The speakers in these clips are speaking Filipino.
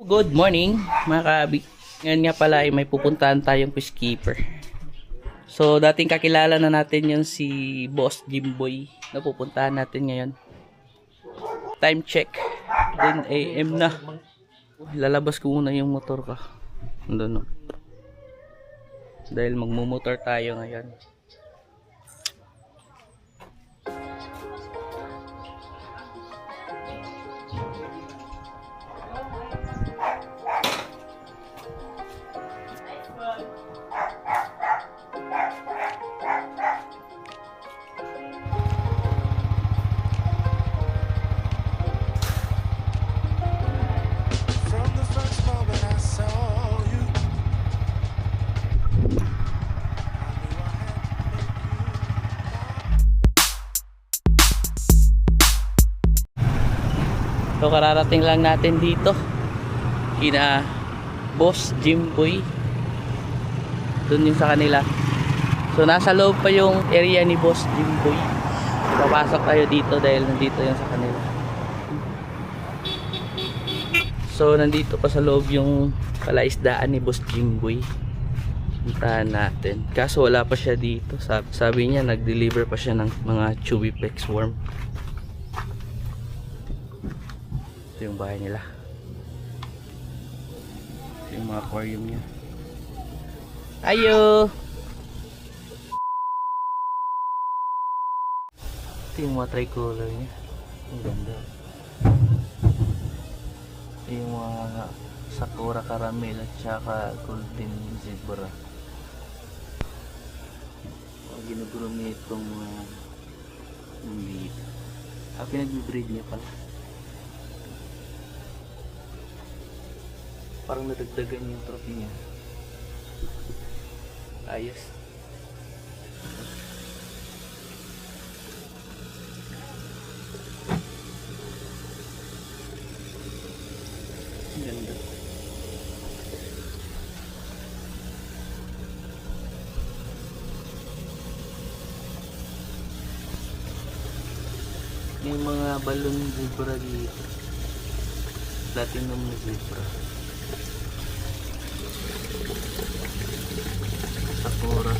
Good morning mga kaabi. Ngayon nga pala ay may pupuntahan tayong peacekeeper. So dating kakilala na natin yung si Boss Jimboy na pupuntahan natin ngayon. Time check. 10 AM na. Lalabas ko muna yung motor ko. Andun, no? Dahil magmumotor tayo ngayon. So kararating lang natin dito kina Boss Jimboy. Doon yung sa kanila. So nasa loob pa yung area ni Boss Jimboy. Papasok tayo dito dahil nandito yung sa kanila. So nandito pa sa loob yung palaisdaan ni Boss Jimboy. Puntahan natin. Kaso wala pa siya dito. Sabi niya nag-deliver pa siya ng mga Chubiplex worm. Ito yung bahay nila. Ito yung mga aquarium niya. Ayo! Ito yung mga tricolor niya. Ang ganda. Ito yung mga sakura caramel at saka golden zebra. Ginugroom niya itong dito. Pinag-breed niya pala. Parang nadagdagan yung trophy niya. Ayos. Ganda. May mga balon zebra dito. Platinum na zebra. Sakura.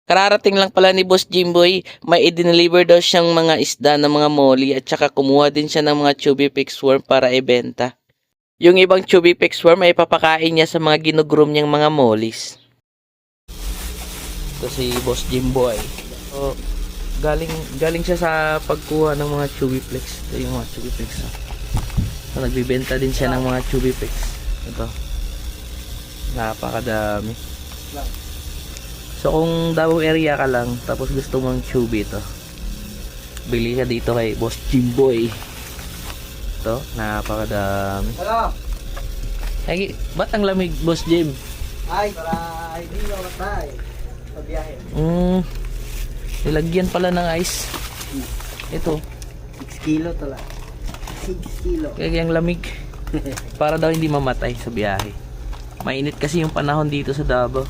Kararating lang pala ni Boss Jimboy, may i-deliver daw siyang mga isda ng mga molly at saka kumuha din siya ng mga Chubiplex worm para ibenta. Yung ibang Chubiplex worm ay papakain niya sa mga ginugroom niyang mga mollies. Ito si Boss Jimboy. So, galing siya sa pagkuha ng mga Chubiplex. Ito yung mga Chubiplex. So, nagbibenta din siya ng mga Chubiplex. Ito. Napakadami. So, kung Davao area ka lang, tapos gusto mong Chubi ito, bili ka dito kay Boss Jimboy. Ito, napakadami. Hello! Ay, ba't ang lamig, Boss Jim? Ay, para hindi mamatay sa biyahe. Nilagyan pala ng ice. Ito. 6 kilo tala. 6 kilo. Kaya yung lamig. Para daw hindi mamatay sa biyahe. Mainit kasi yung panahon dito sa Davao.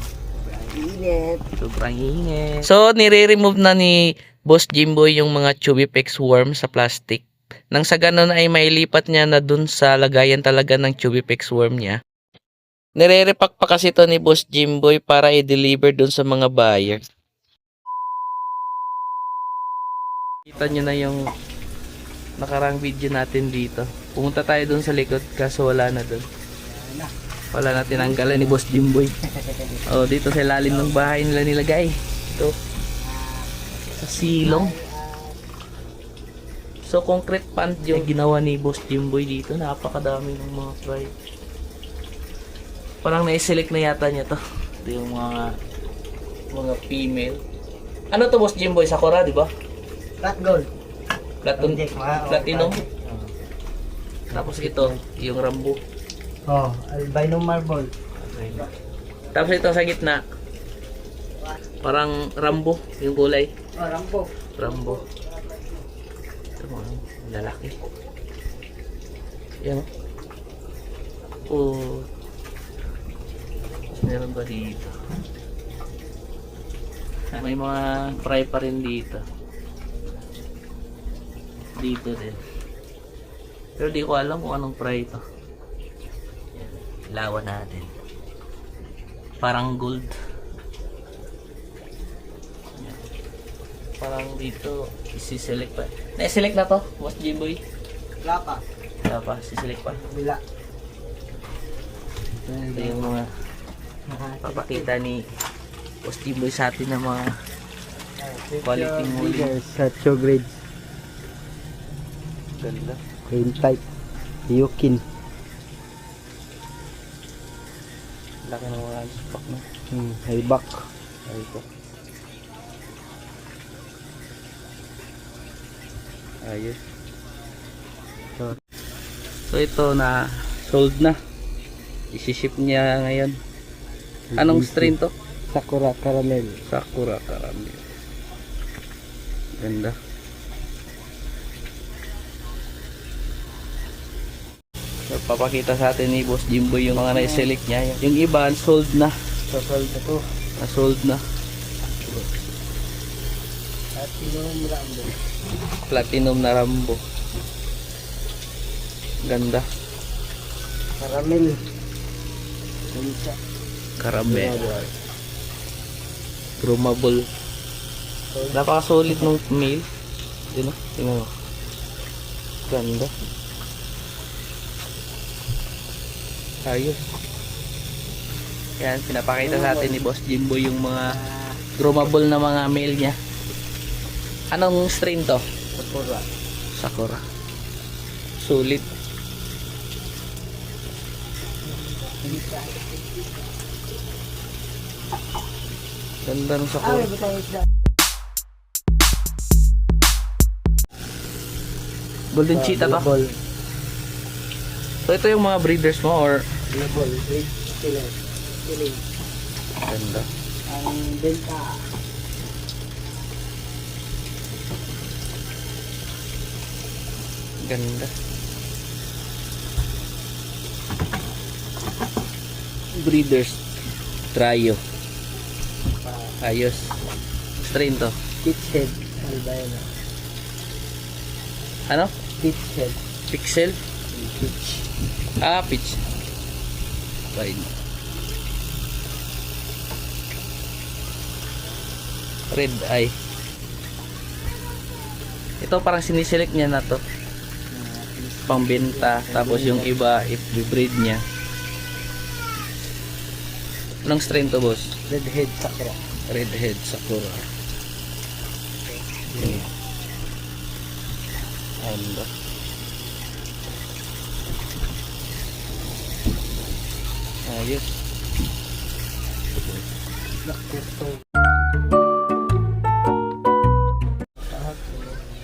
Init. Sobrang init. So, nire-remove na ni Boss Jimboy yung mga Chubiplex worm sa plastic. Nang sa ganun ay mailipat niya na dun sa lagayan talaga ng Chubiplex worm niya. Nire-repack pa kasi ito ni Boss Jimboy para i-deliver dun sa mga buyer. Kita nyo na yung nakarang video natin dito. Pumunta tayo dun sa likod kaso wala na dun. Wala na tinanggalan ni Boss Jimboy. Oh, dito sa ilalim ng bahay nila nilagay. Ito. Sa silong. So, concrete pond yung ginawa ni Boss Jimboy dito. Napakadami ng mga fry. Parang na-select na yata niya to. Ito yung mga female. Ano to, Boss Jimboy? Sakura, di ba? Flat gold. Platinum. Tapos ito, yung Rambo. Oh, albino marble. Tapos ito sa gitna. Parang Rambo yung kulay. Oh, rambo. Rambo. Ito mga lalaki. Yan. Oh. Meron ba dito? May mga fry pa rin dito. Dito din. Pero di ko alam kung anong fry ito. Lawan natin. Parang gold. Yan. Parang dito isi-select pa. Na-select na to, Boss Jimboy. Wala pa. Wala pa, si-select pa. Bila. Ito yung mga papakita ni Boss Jimboy sa atin ng mga quality muli. Sa 2 grades. Ganda. Crane type. Yukin. Laki ng mga stock na. High back. Ito. Ayos. So ito na sold na. Isi-ship niya ngayon. Anong strain to? Sakura caramel. Sakura caramel. Ganda. So, papakita sa atin ni Boss Jimboy yung mga na-select niya. Yung iba, sold na. Sold na to. Na-sold na. At yung Rambo. Platinum na Rambo. Ganda. Caramel. Isa. Caramel. Chromable. Napaka-solid ng mail. Yun o. Tingnan mo. Ganda. Ayos. Yan, pinapakita sa atin ni Boss Jimboy yung mga chromable na mga mail niya. Anong strain to? Sakura. Sakura. Sulit. Ganda ng Sakura. Golden Cheetah to. Ball. So ito yung mga breeders mo or Ball. Grade killer. Killing. ganda. Ang benta. Ganda. Breeders Trio. Ayos. Strain to. Pitch head. Albino. Ano? Pitch head. Pixel? Pitch. Ah, pitch. Fine. Red eye. Ito parang siniselect niya na to. Pangbenta. Tapos yung iba, i-breed niya. Anong strain to, boss? Red head sakura. Redhead Sakura. Okay. Ano? Ayos.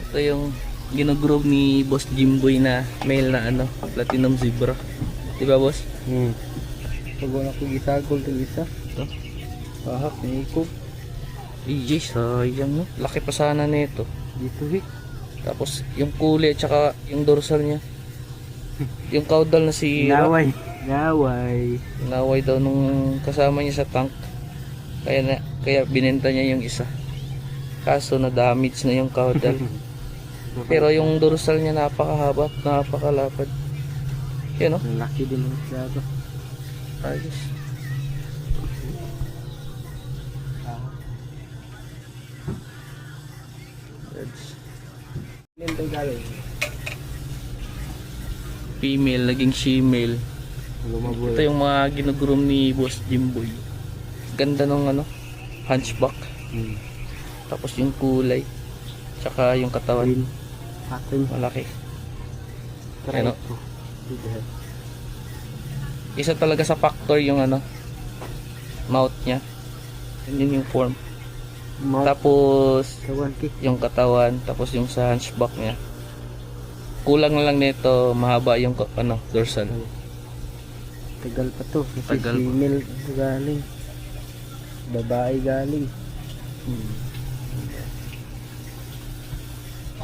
Ito yung ginogrove ni Boss Jimboy na male na ano, Platinum Zebra. Diba, boss? Pag wala ko gisagol to isa. Ito. Pahak ni ikog. EJ, sayang no. Laki pa sana nito. Dito hik. Tapos yung kulay at saka yung dorsal niya. Yung caudal na si Naway. Naway. naway daw nung kasama niya sa tank. Kaya binenta niya yung isa. Kaso na damage na yung caudal. Pero yung dorsal niya napakahaba, napakalapad. Yan no. Laki din ang isda. Ayos. Nito galing. Female, naging female. Lumaboy. Ito yung mga ginugroom ni Boss Jimboy. Ganda nung ano, hunchback. Tapos yung kulay. Tsaka yung katawan. Atin. Malaki. Ano? Ano? Isa talaga sa factor yung ano, mouth niya. Yun yung form. Tapos Kawan kick. yung katawan, tapos yung sa hunchback niya. Kulang na lang nito, mahaba yung ano, dorsal. Tagal pa to. Kasi Tagal pa. female galing. Babae galing.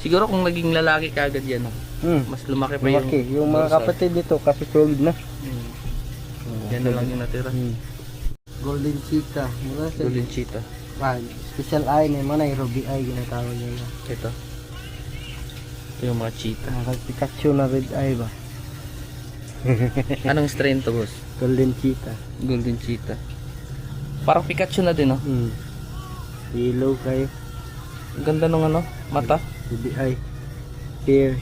Siguro kung naging lalaki kagad yan, mas lumaki pa yung Lumaki. Yung mga dorsal. kapatid dito kasi sold na. Yan na lang yung natira. Golden cheetah. Mura sa Golden Cheetah. Special eye na mo na ruby eye ginatawag nila. Ito. Ito yung mga cheetah. Pikachu na red eye ba? Anong strain to, boss? Golden cheetah. Golden cheetah. Parang Pikachu na din, no? Yellow kayo. Ang ganda nung ano, mata. Ruby eye. Here.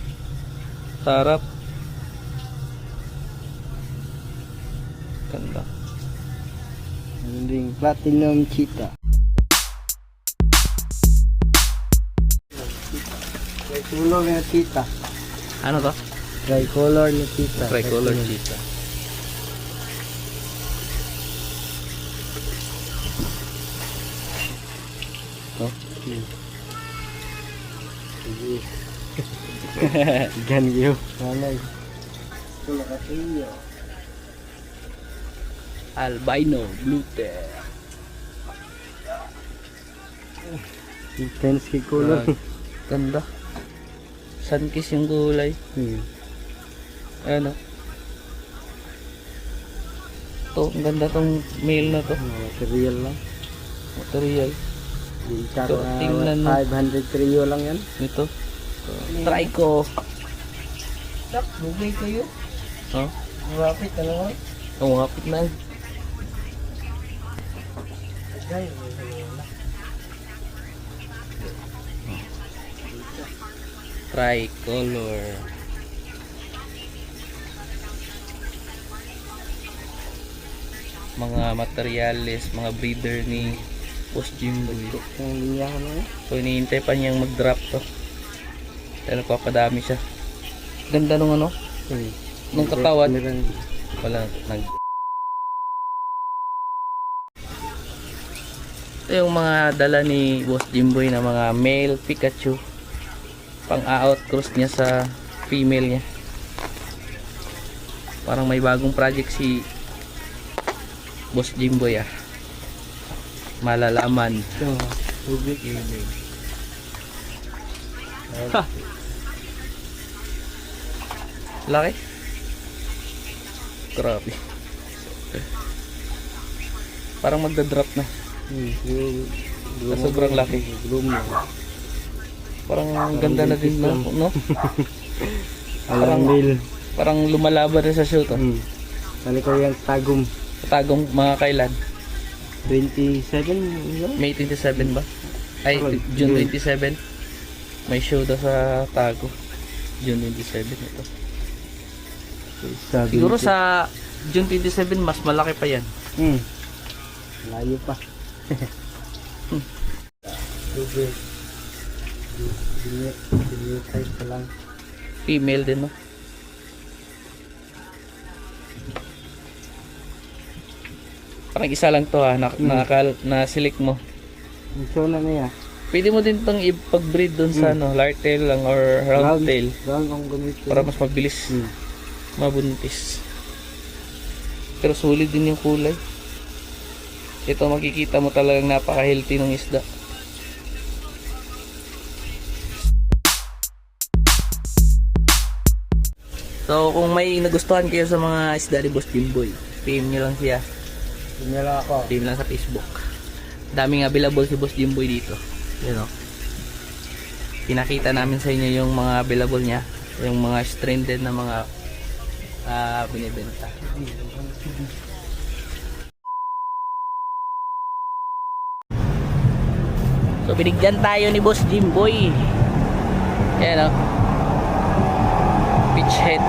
Sarap. Ganda. Ano ding platinum cheetah. Tricolor na cheetah. Ano to? Tricolor na cheetah. Tricolor cheetah. Oh. Ganyo. Nanay. Wala ka iyo. Albino blue tail. Intense kay color. Ganda. Sunkiss yung gulay. Ano? To, ang ganda tong male na to. Material lang. Material. Tsaka So, tingnan mo. 500 trio lang yan. Ito. Try ko. Dak, bugay kayo. Oh, Malapit na naman. ngapit na. Tricolor. Mga materials, mga breeder ni Boss Jimboy. Yung linyahan mo. So iniintay pa niyang mag-drop to. Dahil nagpapadami siya. Ganda nung ano, nung katawan. Wala, Ito yung mga dala ni Boss Jimboy na mga male Pikachu. Pang-out cross niya sa female niya. Parang may bagong project si Boss Jimboy ah. Malalaman. Public Ha! Laki. Grabe. Parang magda-drop na. Sobrang laki. Parang ang ganda na din no? Alang mil. Parang lumalaban na sa shoot oh. Ano ko yung tagum? Tagong mga kailan? 27? May 27 ba? Ay, June 27. May show daw sa Tago. June 27 ito. Siguro sa June 27 mas malaki pa yan. Layo pa. Super. Dili type pa lang. Female din no? Parang isa lang to ha, na-select mo. So na niya. Pwede mo din itong ipag-breed dun sa lartail lang or roundtail Round ang gamitin. para mas mabilis mabuntis. Pero sulit din yung kulay. Ito makikita mo talagang napaka-healthy ng isda. So kung may nagustuhan kayo sa mga isda ni Boss Jimboy, PM nyo lang siya. Tingnan lang ako. PM lang sa Facebook. Daming available si Boss Jimboy dito. You know. Pinakita namin sa inyo yung mga available niya, yung mga stranded na mga binibenta. So binigyan tayo ni Boss Jimboy. Ayan o. Pitch head.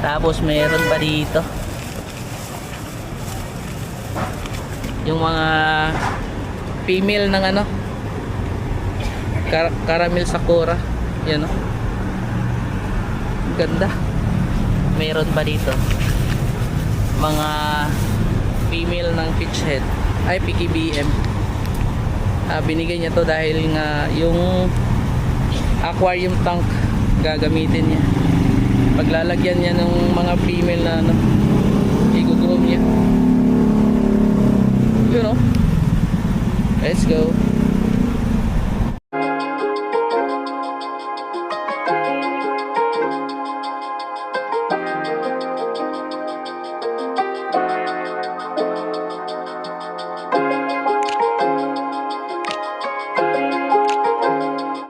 Tapos mayroon pa dito yung mga female ng ano, caramel sakura. Yan o. Ganda. Mayroon pa dito mga female ng pitch head. Ay, PKBM. Binigay niya to dahil nga yung aquarium tank gagamitin niya. Paglalagyan niya ng mga female na ano, i-groom niya. You know. Let's go.